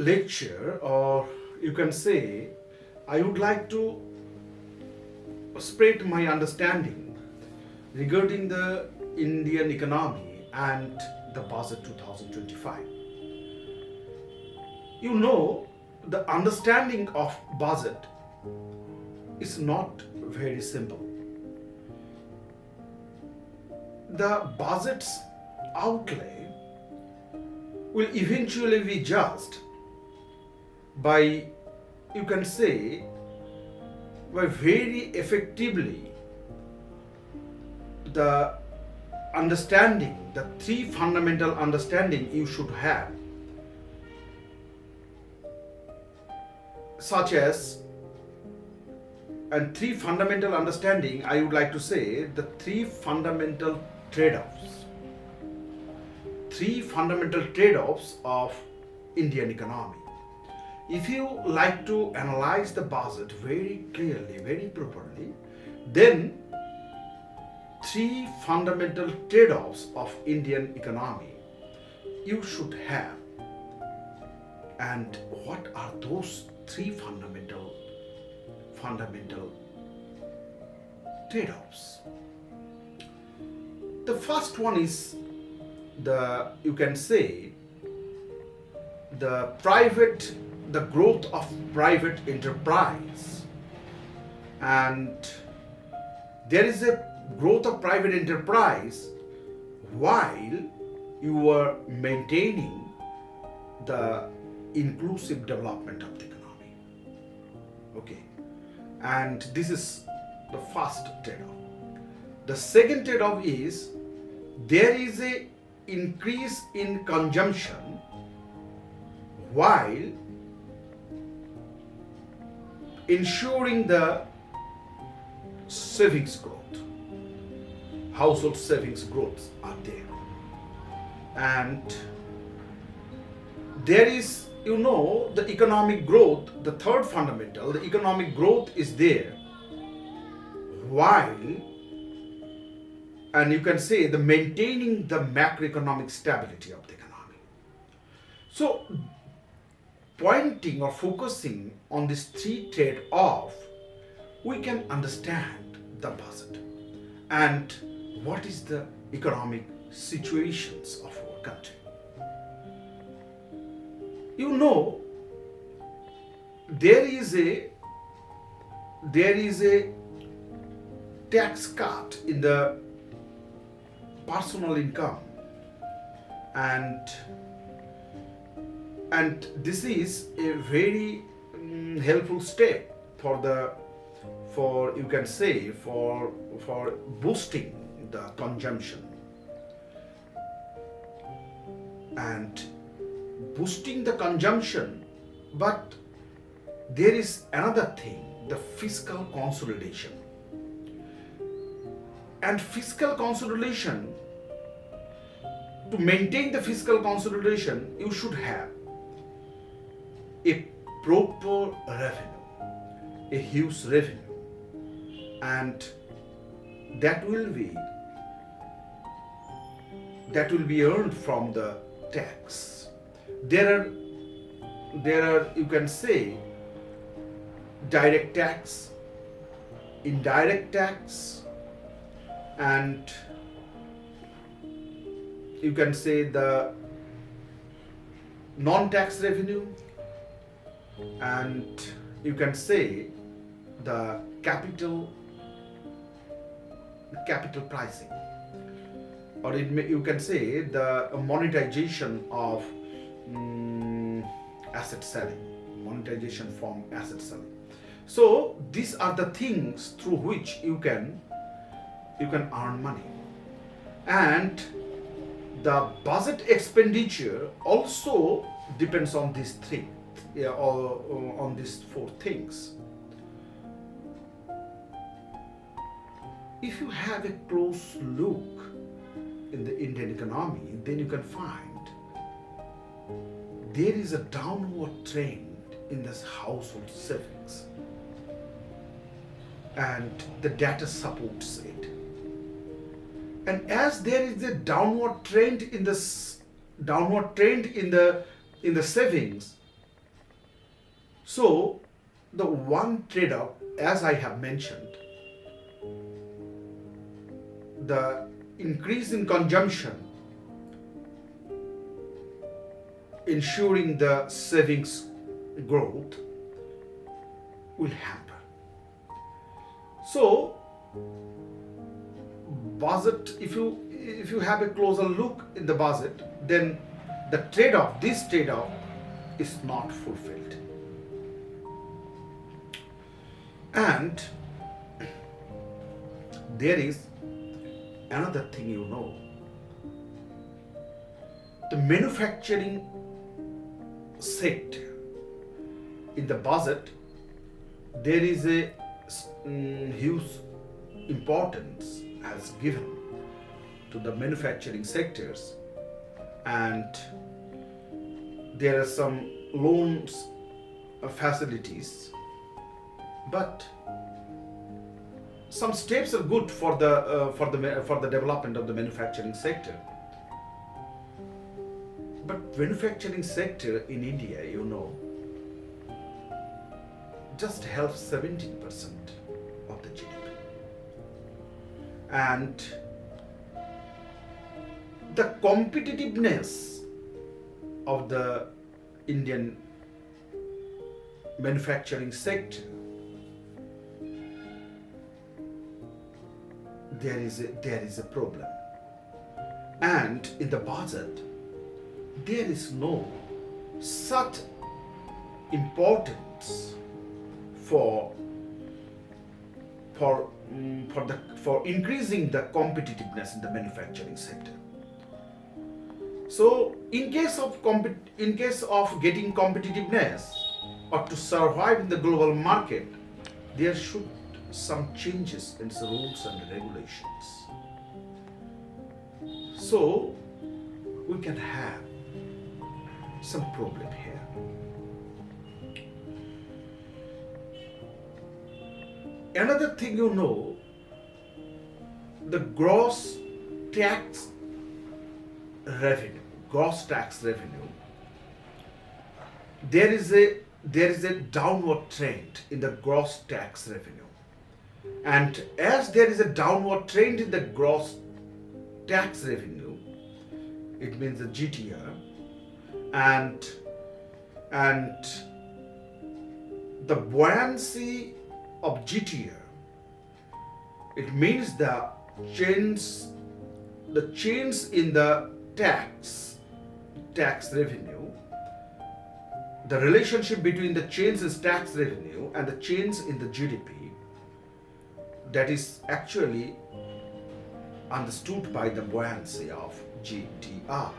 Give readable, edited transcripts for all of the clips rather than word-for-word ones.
lecture, or you can say, I would like to spread my understanding regarding the Indian economy and the budget 2025. You know, the understanding of budget is not very simple. The budget's outlay will eventually be judged by, you can say, by very effectively the understanding, the three fundamental understanding you should have, such as, and three fundamental understanding, I would like to say the three fundamental trade-offs. Three fundamental trade-offs of Indian economy. If you like to analyze the budget very clearly, very properly, then three fundamental trade-offs of Indian economy you should have. And what are those three fundamental trade-offs? The first one is the, you can say, the growth of private enterprise. And there is a growth of private enterprise while you are maintaining the inclusive development of the economy. Okay, and this is the first trade-off. The second trade-off is there is a increase in consumption while ensuring the savings growth. Household savings growths are there. And there is, you know, the economic growth, the third fundamental, the economic growth is there while, and you can say, the maintaining the macroeconomic stability of the economy. So pointing or focusing on these three trade-off, we can understand the budget and what is the economic situations of our country. You know, there is a tax cut in the personal income, and this is a very helpful step for you can say for boosting the consumption and boosting the consumption. But there is another thing, the fiscal consolidation. And fiscal consolidation, to maintain the fiscal consolidation, you should have a proper revenue, a huge revenue, and that will be earned from the tax. There are, you can say, direct tax, indirect tax, and you can say the non-tax revenue, and you can say the capital pricing, or you can say the monetization of asset selling, monetization from asset selling. So these are the things through which you can earn money. And the budget expenditure also depends on these three, or on these four things. If you have a close look in the Indian economy, then you can find there is a downward trend in this household savings, and the data supports it. And as there is a downward trend in the savings, So the one trade-off, as I have mentioned, the increase in consumption, ensuring the savings growth will hamper. So budget, if you have a closer look in the budget, then this trade-off is not fulfilled. And there is another thing, the manufacturing sector in the budget, there is a huge importance as given to the manufacturing sectors, and there are some loans facilities, but some steps are good for the development of the manufacturing sector. But manufacturing sector in India, just helps 17% of the GDP. And the competitiveness of the Indian manufacturing sector, there is a problem. And in the budget, there is no such importance for increasing the competitiveness in the manufacturing sector. So in case of getting competitiveness or to survive in the global market, there should some changes in the rules and regulations. So we can have some problem here. Another thing, the gross tax revenue, there is a downward trend in the gross tax revenue. And as there is a downward trend in the gross tax revenue, it means the GTR, and the buoyancy of GTR, it means the change in the tax revenue, the relationship between the change in tax revenue and the change in the GDP, that is actually understood by the buoyancy of GTR,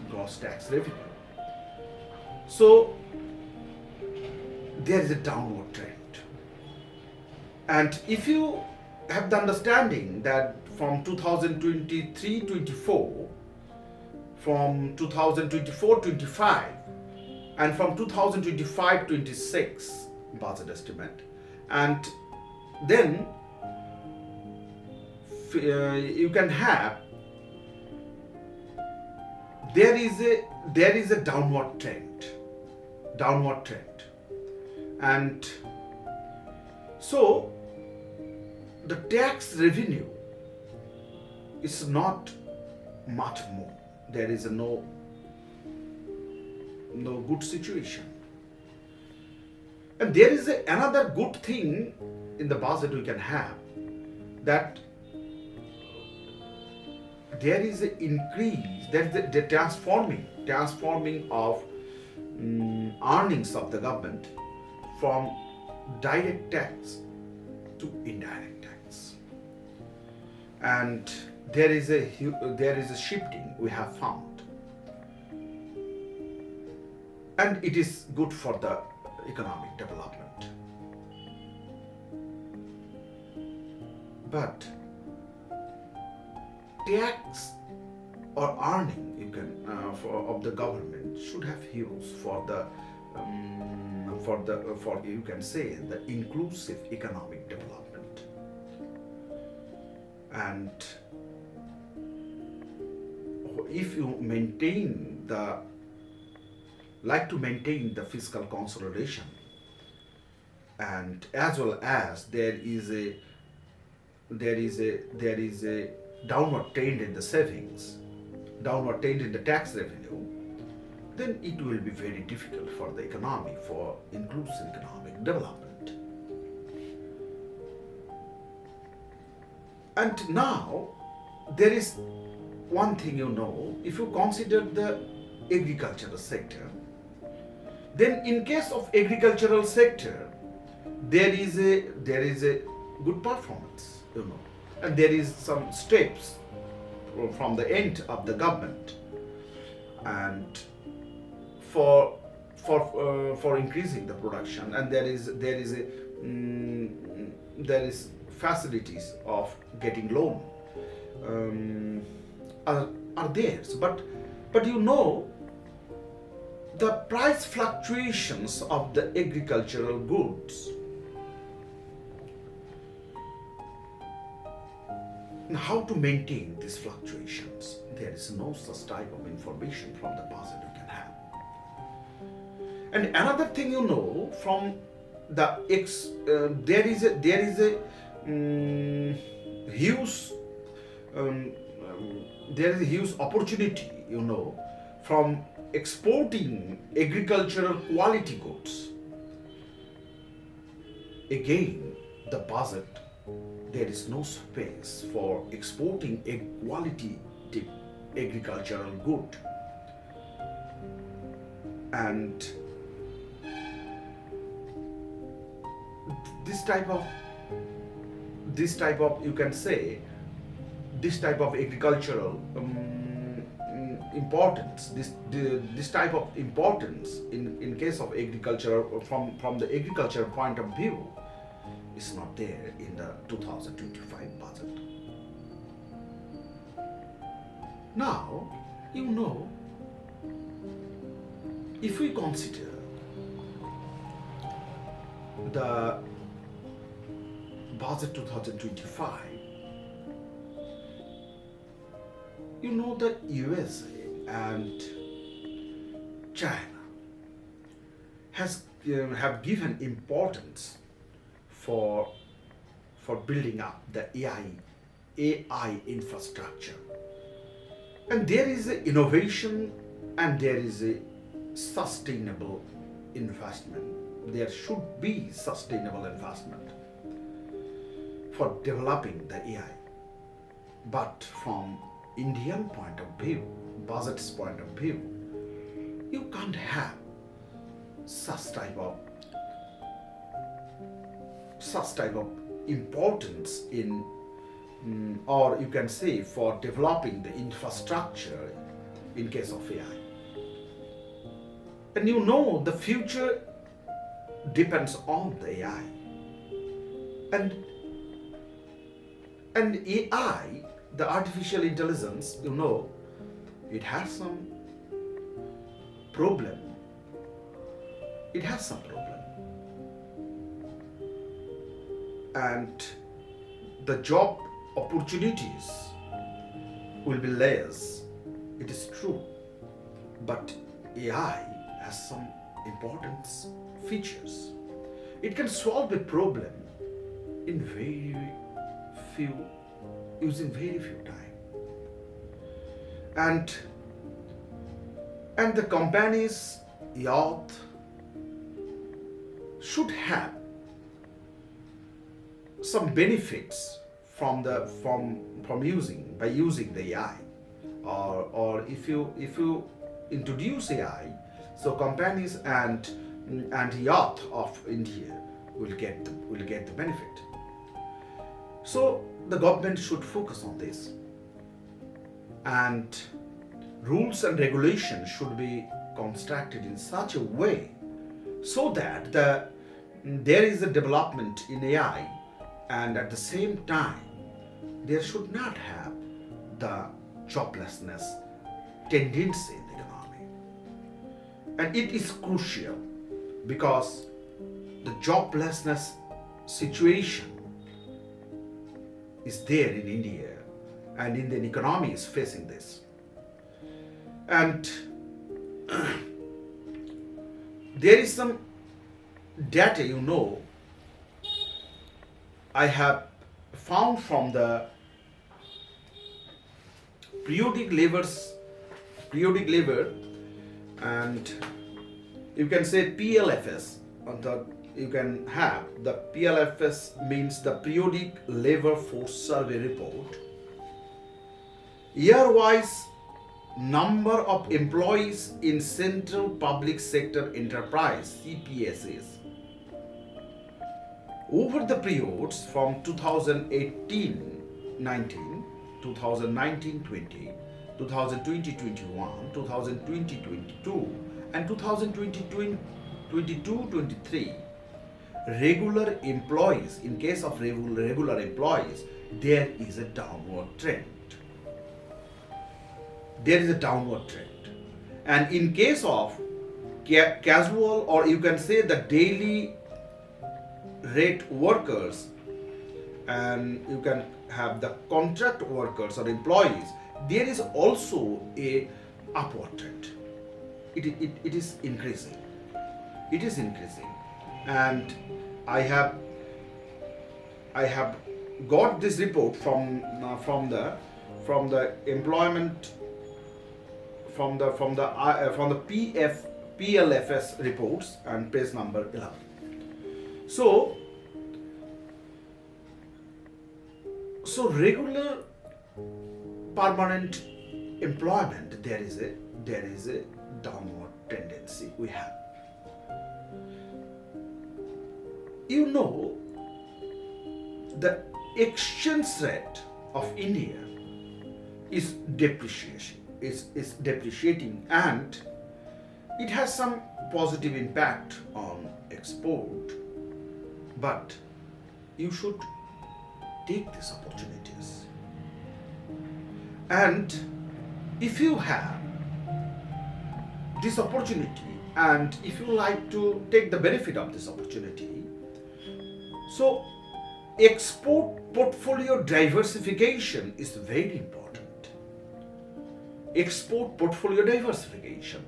gross tax revenue. So there is a downward trend. And if you have the understanding that from 2023-24, from 2024-25, and from 2025-26 budget estimate, and then you can have there is a downward trend, and so the tax revenue is not much more. There is no good situation. And there is another good thing in the budget we can have, that there is an increase, there is the transforming of earnings of the government from direct tax to indirect tax, and there is a shifting we have found, and it is good for the economic development. But tax or earning of the government should have use for you can say the inclusive economic development. And if you maintain the fiscal consolidation, and as well as there is a downward trend in the savings, downward trend in the tax revenue, then it will be very difficult for the economy, for inclusive economic development. And now there is one thing, if you consider the agricultural sector, then in case of agricultural sector, there is a good performance, and there is some steps from the end of the government, and for increasing the production, and there is facilities of getting loan, are there. But the price fluctuations of the agricultural goods. Now, how to maintain these fluctuations? There is no such type of information from the budget we can have. And another thing, from the there is a huge there is a huge opportunity, from exporting agricultural quality goods. Again, the budget, there is no space for exporting a quality agricultural good. And this type of you can say, this type of agricultural importance, this type of importance in case of agriculture, from the agriculture point of view, is not there in the 2025 budget. Now, if we consider the budget 2025, the USA and China have given importance for building up the AI infrastructure, and there is a innovation, and there is a sustainable investment. There should be sustainable investment for developing the AI. But from Indian point of view, budget's point of view, you can't have such type of importance in, or you can say, for developing the infrastructure in case of AI. And the future depends on the AI. And AI, the artificial intelligence, it has some problem. It has some problem. And the job opportunities will be less. It is true. But AI has some important features. It can solve a problem in using very few time. And the company's youth should have some benefits from using the AI, or if you introduce AI, so companies and youth of India will get the benefit. So the government should focus on this, and rules and regulations should be constructed in such a way so that there is a development in AI, and at the same time there should not have the joblessness tendency in the economy. And it is crucial because the joblessness situation is there in India, and Indian economy is facing this. And there is some data, I have found from the periodic labors, periodic labor, and you can say PLFS. On the you can have the PLFS means the periodic labor force survey report. Year-wise number of employees in central public sector enterprise CPSs over the periods from 2018-19, 2019-20, 2020-21, 2020-22, and 2020-22-23. Regular employees, in case of regular employees, there is a downward trend. There is a downward trend. And in case of casual, or you can say the daily rate workers, and you can have the contract workers or employees, there is also a upward trend. It is increasing. It is increasing. And I have got this report from the employment from the PLFS reports, and page number 11. So regular permanent employment, there is a downward tendency we have. You know, the exchange rate of India is depreciating, and it has some positive impact on export, but you should take these opportunities. And if you have this opportunity, and if you like to take the benefit of this opportunity, so export portfolio diversification is very important. Export portfolio diversification,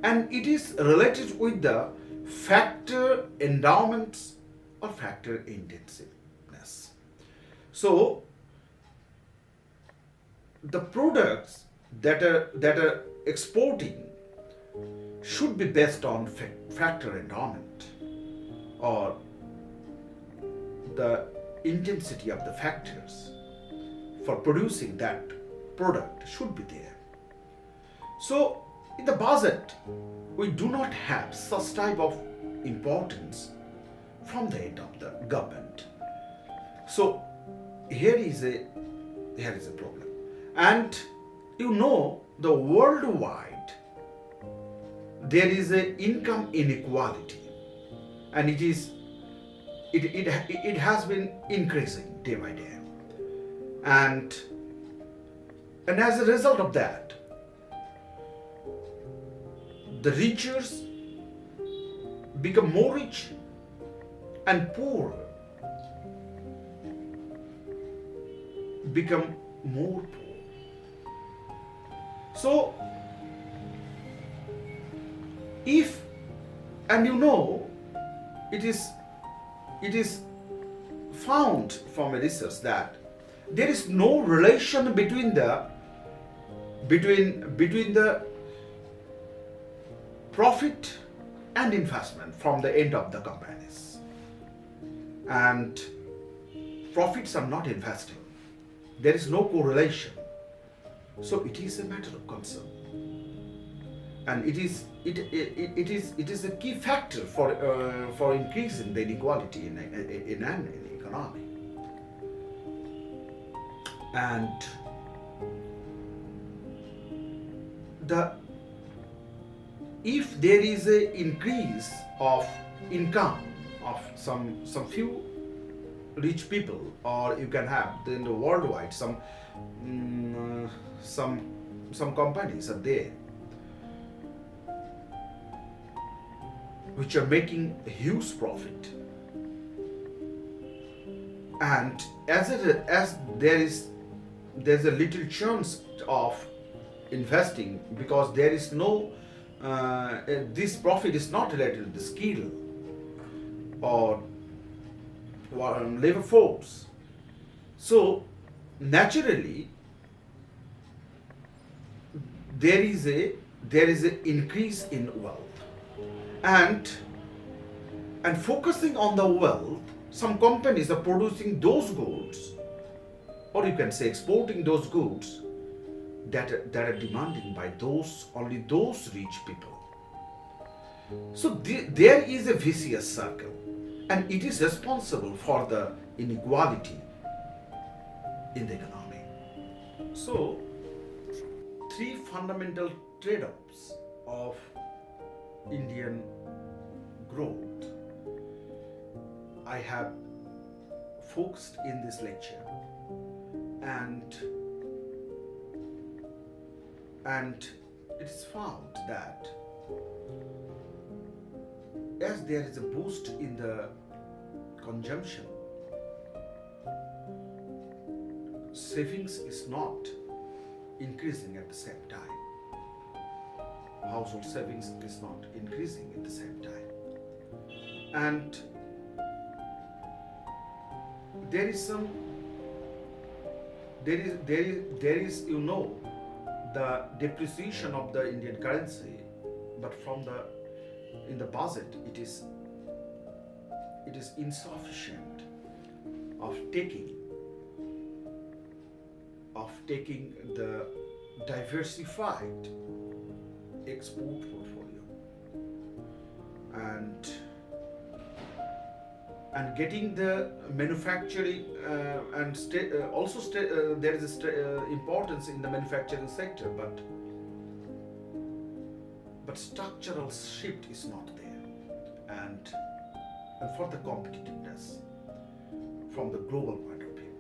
and it is related with the factor endowments or factor intensiveness. So the products that are exporting should be based on factor endowment, or the intensity of the factors for producing that product should be there. So in the budget, we do not have such type of importance from the end of the government. So here is a problem. And you know, the worldwide there is a income inequality, and it has been increasing day by day, and as a result of that, the richers become more rich and poor become more poor. So if, and you know, it is found from a research that there is no relation between the profit and investment from the end of the companies, and profits are not investing. There is no correlation. So it is a matter of concern, and it is a key factor for increasing the inequality in an economy. And if there is a increase of income of some few rich people, or you can have in the worldwide some companies are there which are making a huge profit, and as there's a little chance of investing, because there is no this profit is not related to the skill or labor force. So naturally there is a increase in wealth, and focusing on the wealth, some companies are producing those goods, or you can say exporting those goods that are demanded by those rich people. So there is a vicious circle, and it is responsible for the inequality in the economy. So three fundamental trade-offs of Indian growth I have focused in this lecture, and it is found that as there is a boost in the consumption, savings is not increasing at the same time. Household savings is not increasing at the same time. And there is some there is the depreciation of the Indian currency, but in the budget it is insufficient of taking the diversified export portfolio, and getting the manufacturing there is importance in the manufacturing sector, but structural shift is not there, and for the competitiveness from the global point of view.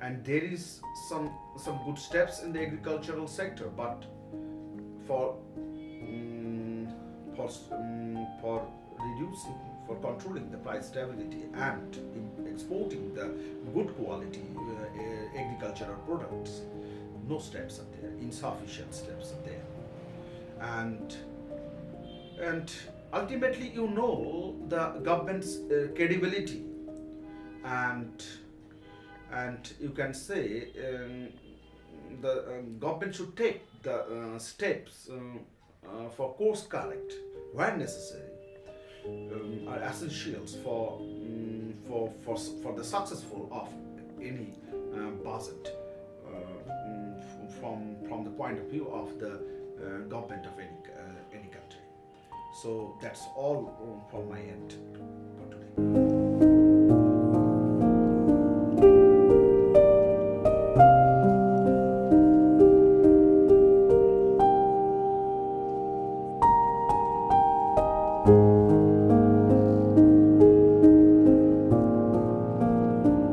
And there is some good steps in the agricultural sector, but for reducing, for controlling the price stability and in exporting the good quality agricultural products, no steps are there, insufficient steps are there. And ultimately the government's credibility, and you can say the government should take the steps for course correct where necessary, are essentials for the successful of any budget from the point of view of the government of any country. So that's all from my end for today.